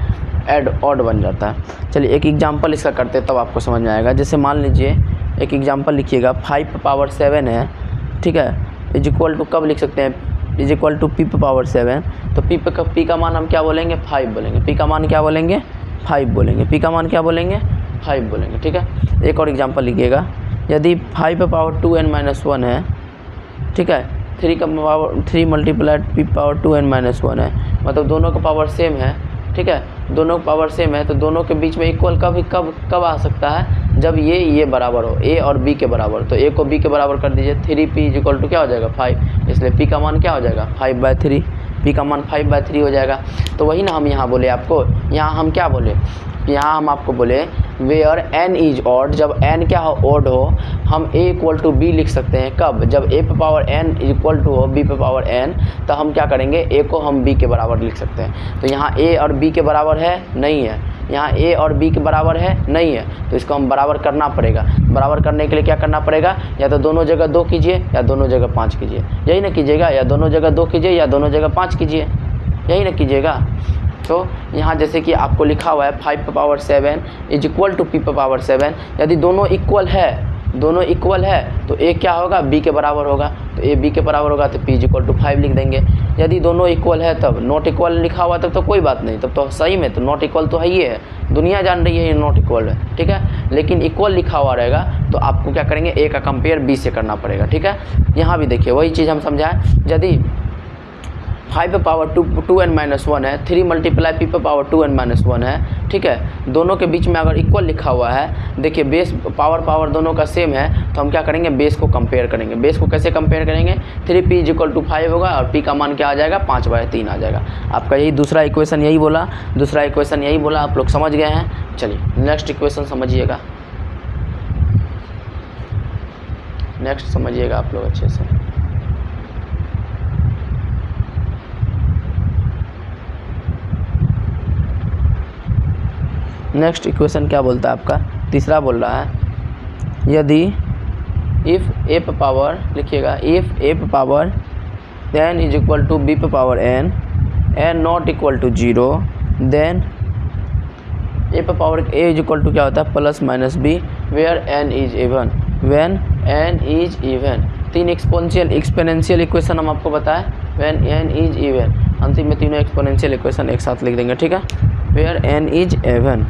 ऐड ऑड बन जाता है। चलिए एक एग्जांपल इसका करते हैं तब आपको समझ में आएगा। जैसे मान लीजिए एक एग्जांपल लिखिएगा, 5⁻7 है, ठीक है, इज इक्वल टू कब लिख सकते हैं, इज इक्वल टू p⁻7, तो p का मान हम क्या बोलेंगे, 5 बोलेंगे, p का मान क्या बोलेंगे, 5 बोलेंगे, p का मान क्या बोलेंगे, 5 बोलेंगे, ठीक है। एक और एग्जांपल लिखिएगा, यदि 5⁻2n-1 है, ठीक है, 3 का पावर 3 मल्टीप्लाइड p⁻2n-1 है, मतलब दोनों का पावर सेम है, ठीक है, दोनों का पावर सेम है, तो दोनों के बीच में इक्वल कब आ सकता है, जब ये बराबर हो, a और b के बराबर। तो a को b के बराबर कर दीजिए, 3p इज इक्वल टू क्या हो जाएगा, 5, इसलिए p का मान क्या हो जाएगा, 5/3, p का मान 5/3 हो जाएगा। तो वही ना हम यहाँ बोले आपको, यहाँ हम क्या बोले, यहाँ हम आपको बोले वेयर n इज ऑड, जब n क्या हो, ऑड हो, हम a इक्वल टू b लिख सकते हैं, कब, जब a पे पावर n इक्वल टू हो b पे पावर n, तो हम क्या करेंगे, a को हम b के बराबर लिख सकते हैं। तो यहाँ a और b के बराबर है, नहीं है, यहाँ a और b के बराबर है, नहीं है, तो इसको हम बराबर करना पड़ेगा। बराबर करने के लिए क्या करना पड़ेगा, या तो दोनों जगह 2 कीजिए या दोनों जगह 5 कीजिए, यही ना कीजिएगा, या दोनों जगह 2 कीजिए या दोनों जगह 5 कीजिए, यही ना कीजिएगा। तो यहाँ जैसे कि आपको लिखा हुआ है 5⁻7 इज इक्वल टू p⁻7, यदि दोनों इक्वल है तो a क्या होगा, b के बराबर होगा, तो a b के बराबर होगा तो p इज इक्वल टू 5 लिख देंगे। यदि दोनों इक्वल है तब, नॉट इक्वल लिखा हुआ तब तो कोई बात नहीं, तब तो सही में, तो नॉट इक्वल तो है ही है, दुनिया जान रही है ये नॉट इक्वल है, ठीक है। लेकिन इक्वल लिखा हुआ रहेगा तो आपको क्या करेंगे, a का कंपेयर b से करना पड़ेगा, ठीक है। यहाँ भी देखिए वही चीज़ हम समझाएं, यदि 5⁻2n-1 है, 3 मल्टीप्लाई p⁻2n-1 है, ठीक है, दोनों के बीच में अगर इक्वल लिखा हुआ है, देखिए बेस पावर दोनों का सेम है, तो हम क्या करेंगे, बेस को कंपेयर करेंगे। बेस को कैसे कंपेयर करेंगे, 3p इज इक्वल टू 5 होगा और p का मान क्या आ जाएगा, 5/3 आ जाएगा। आपका यही दूसरा इक्वेशन यही बोला, आप लोग समझ गए हैं। चलिए नेक्स्ट इक्वेशन समझिएगा, नेक्स्ट समझिएगा आप लोग अच्छे से। नेक्स्ट इक्वेशन क्या बोलता है आपका, तीसरा बोल रहा है, यदि इफ़ a पे पावर लिखिएगा, इफ़ a पे power n is equal to b पे power n not equal to 0, then a पे power a is equal to क्या होता है, plus minus b, where n is even, when n is even. 3 exponential equation हम आपको बताएं, when n is even, अंतिम में तीनों एक्सपोनेंशियल इक्वेशन एक साथ लिख देंगे, ठीक है। Where n is even,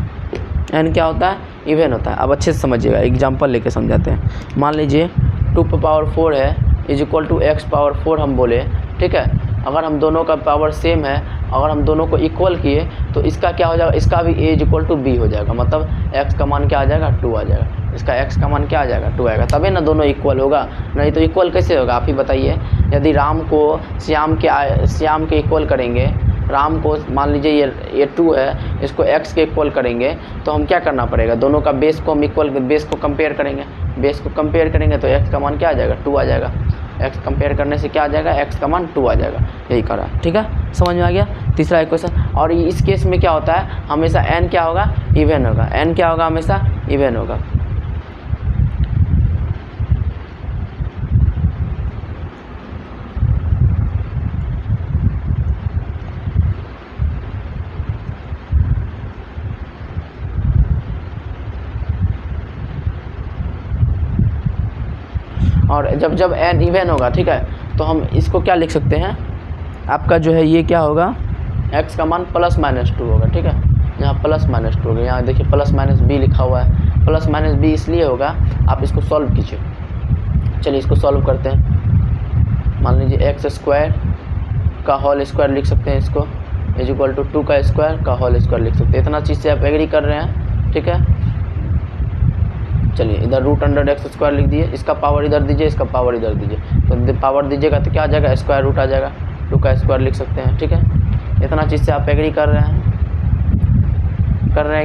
n क्या होता है, इवन होता है। अब अच्छे से समझिएगा, एग्जांपल लेके समझाते हैं। मान लीजिए 2 पे पावर 4 है is equal to x power 4 हम बोले, ठीक है। अगर हम दोनों का पावर सेम है, अगर हम दोनों को इक्वल किए तो इसका क्या हो जाएगा, इसका भी a is equal to b हो जाएगा, मतलब x का मान क्या आ जाएगा, 2 आ जाएगा, इसका x का मान क्या आ जाएगा, 2 आएगा, तभी ना दोनों इक्वल होगा, नहीं तो इक्वल कैसे होगा आप ही बताइए। यदि राम को श्याम के इक्वल करेंगे, राम को मान लीजिए ये 2 है, इसको x के इक्वल करेंगे तो हम क्या करना पड़ेगा, दोनों का बेस को हम बेस को कंपेयर करेंगे, तो x का मान क्या आ जाएगा, 2 आ जाएगा, x कंपेयर करने से क्या आ जाएगा, x का मान 2 आ जाएगा, यही करा, ठीक है, समझ में आ गया तीसरा इक्वेशन। और इस केस में क्या होता है, हमेशा n क्या होगा, इवन होगा, n क्या होगा, हमेशा इवन होगा। और जब n इवन होगा, ठीक है, तो हम इसको क्या लिख सकते हैं, आपका जो है ये क्या होगा, x का मान प्लस माइनस 2 होगा, ठीक है, यहाँ प्लस माइनस 2 होगा, यहाँ देखिए प्लस माइनस b लिखा हुआ है, प्लस माइनस b इसलिए होगा, आप इसको सॉल्व कीजिए। चलिए इसको सॉल्व करते हैं। मान लीजिए x² का होल स्क्वायर लिख सकते हैं, इसको इज इक्वल टू 2 का स्क्वायर का होल स्क्वायर लिख सकते हैं। इतना चीज़ से आप एग्री कर रहे हैं, ठीक है। चलिए इधर √(x²) लिख दिए, इसका पावर इधर दीजिए, इसका पावर इधर दीजिए, तो पावर दीजिएगा तो क्या आ जाएगा, स्क्वायर रूट आ जाएगा, 2 का स्क्वायर लिख सकते हैं, ठीक है। इतना चीज़ से आप एग्री कर रहे हैं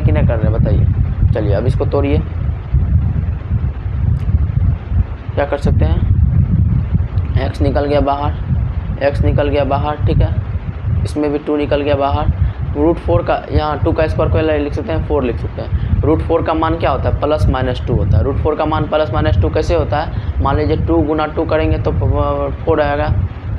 कि नहीं कर रहे हैं बताइए। चलिए अब इसको तोड़िए, क्या कर सकते हैं, x निकल गया बाहर, ठीक है, इसमें भी 2 निकल गया बाहर, √4 का यहाँ 2 का स्क्वायर को लिख सकते हैं, 4 लिख सकते हैं, √4 का मान क्या होता है, +-2 होता है। √4 का मान +-2 कैसे होता है, मान लीजिए 2 × 2 करेंगे तो 4 आएगा,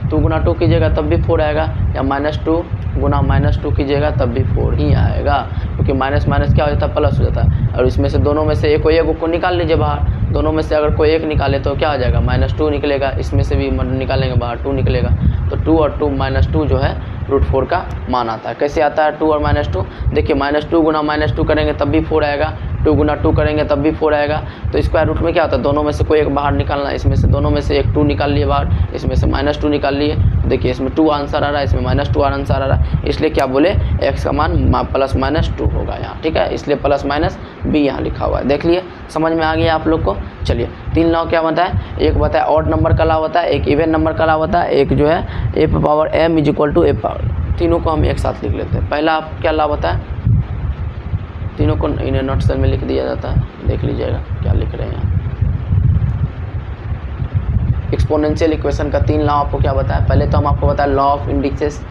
2 × 2 कीजिएगा तब भी 4 आएगा, या -2 × -2 कीजिएगा तब भी 4 ही आएगा, क्योंकि माइनस माइनस क्या हो जाता है, प्लस हो जाता है। और इसमें से दोनों में से एक को निकाल लीजिए बाहर, दोनों में से अगर कोई एक निकाले तो क्या हो जाएगा, -2 निकलेगा, इसमें से भी निकालेंगे बाहर 2 निकलेगा, तो 2 और 2 -2 जो है √4 का मान आता है। कैसे आता है 2 और -2, देखिए -2 × -2 करेंगे तब भी 4 आएगा, 2 × 2 करेंगे तब भी 4 आएगा। तो स्क्वायर रूट में क्या होता है, दोनों में से कोई एक बाहर निकालना, इसमें से दोनों में से एक 2 निकाल लिए बाहर, इसमें से -2 निकाल लिए, देखिए इसमें 2 आंसर आ रहा है, इसमें -2 आंसर आ रहा है, इसलिए क्या बोले x का मान +-2 होगा यहाँ, ठीक है, इसलिए +-b यहाँ लिखा हुआ है। देख लिए, समझ में आ गया आप लोग को। चलिए 3 लॉ क्या बताए, एक बताया ऑड नंबर का लॉ बताया, एक इवन नंबर का लॉ बताया, एक जो है a⁴m = a⁴, तीनों को हम एक साथ लिख लेते हैं। पहला आप क्या लॉ बताया, तीनों को इन्हें नोट सेल में लिख दिया जाता है, देख लीजिएगा क्या लिख रहे हैं यहाँ। एक्सपोनेंशियल इक्वेशन का 3 लॉ आपको क्या बताया, पहले तो हम आपको बताया law of indices.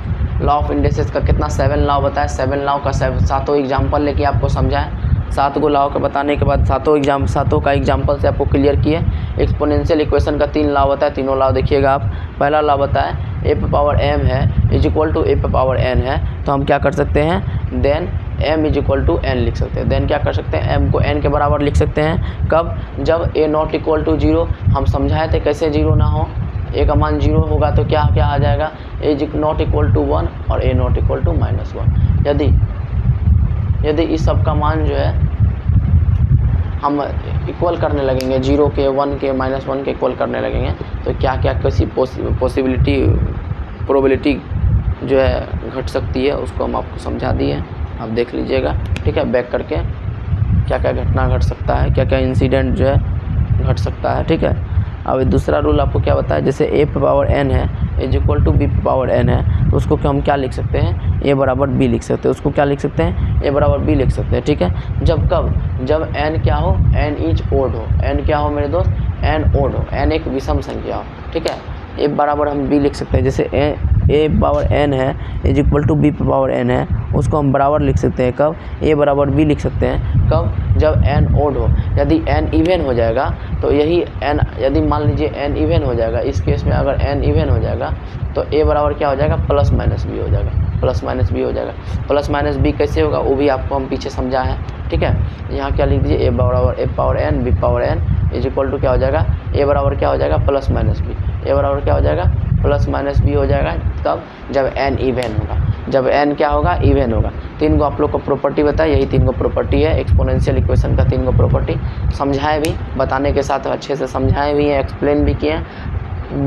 Law of indices का कितना 7 लॉ बताया, 7 लॉ का 7 एग्जाम्पल लेके आपको समझाएं। 7 को लॉ का बताने के बाद 7 का एग्जाम्पल से आपको क्लियर किए। एक्सपोनेंशियल इक्वेशन का 3 लॉ बताया, तीनों लॉ देखिएगा आप। पहला लॉ बताया a⁴m है a⁴n है, तो हम क्या कर सकते हैं, देन m = n लिख सकते हैं। देन क्या कर सकते हैं, m को n के बराबर लिख सकते हैं, कब, जब a ≠ 0। हम समझाए थे कैसे 0 ना हो, a का मान 0 होगा तो क्या क्या आ जाएगा, a ≠ 1 और a ≠ -1। यदि इस सब का मान जो है हम इक्वल करने लगेंगे, 0 के, 1 के, -1 के इक्वल करने लगेंगे, तो क्या क्या कैसी प्रोबेबिलिटी जो है घट सकती है, उसको हम आपको समझा दिए, आप देख लीजिएगा, ठीक है, बैक करके क्या क्या घटना घट सकता है, क्या क्या इंसिडेंट जो है घट सकता है, ठीक है। अब दूसरा रूल आपको क्या बताया, जैसे a⁴n है b⁴n है, तो उसको हम क्या लिख सकते हैं, a = b लिख सकते हैं, उसको क्या लिख सकते हैं, a = b लिख सकते हैं, ठीक है। जब कब, जब n क्या हो, n इज ओड हो, n क्या हो मेरे दोस्त, n ओड हो, n एक विषम संख्या हो, ठीक है। a बराबर हम b लिख सकते हैं, जैसे a⁴n है b⁴n है, उसको हम बराबर लिख सकते हैं कब, a = b लिख सकते हैं कब, जब n ओड हो। यदि n इवन हो जाएगा तो यही n, यदि मान लीजिए n इवन हो जाएगा, इस केस में अगर n इवन हो जाएगा तो a बराबर क्या हो जाएगा, +-b हो जाएगा, +-b हो जाएगा। +-b कैसे होगा वो भी आपको हम पीछे समझा है, ठीक है। यहाँ क्या लिख दीजिए, a = a⁴n b⁴n = क्या हो जाएगा, a बराबर क्या हो जाएगा, +-b, a बराबर क्या हो जाएगा, +-b हो जाएगा, कब, जब n इवन होगा, जब n क्या होगा, इवन होगा। 3 को आप लोग को प्रॉपर्टी बताया, यही 3 को प्रॉपर्टी है एक्सपोनेंशियल इक्वेशन का, 3 को प्रॉपर्टी समझाए भी, बताने के साथ अच्छे से समझाए भी हैं, एक्सप्लेन भी किए हैं।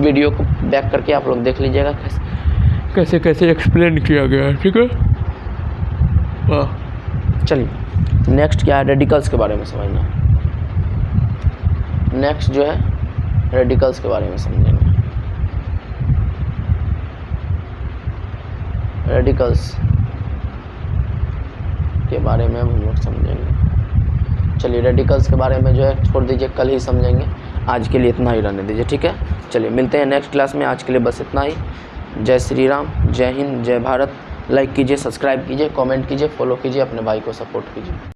वीडियो को बैक करके आप लोग देख लीजिएगा कैसे कैसे एक्सप्लेन किया गया है, ठीक है। चलिए नेक्स्ट क्या है, रेडिकल्स के बारे में समझना। नेक्स्ट जो है रेडिकल्स के बारे में समझेंगे। रेडिकल्स के बारे में हम लोग समझेंगे। चलिए रेडिकल्स के बारे में जो है छोड़ दीजिए, कल ही समझेंगे, आज के लिए इतना ही रहने दीजिए, ठीक है। चलिए मिलते हैं नेक्स्ट क्लास में, आज के लिए बस इतना ही। जय श्री राम, जय हिंद, जय भारत। लाइक कीजिए, सब्सक्राइब कीजिए, कमेंट कीजिए, फॉलो कीजिए, अपने भाई को सपोर्ट कीजिए।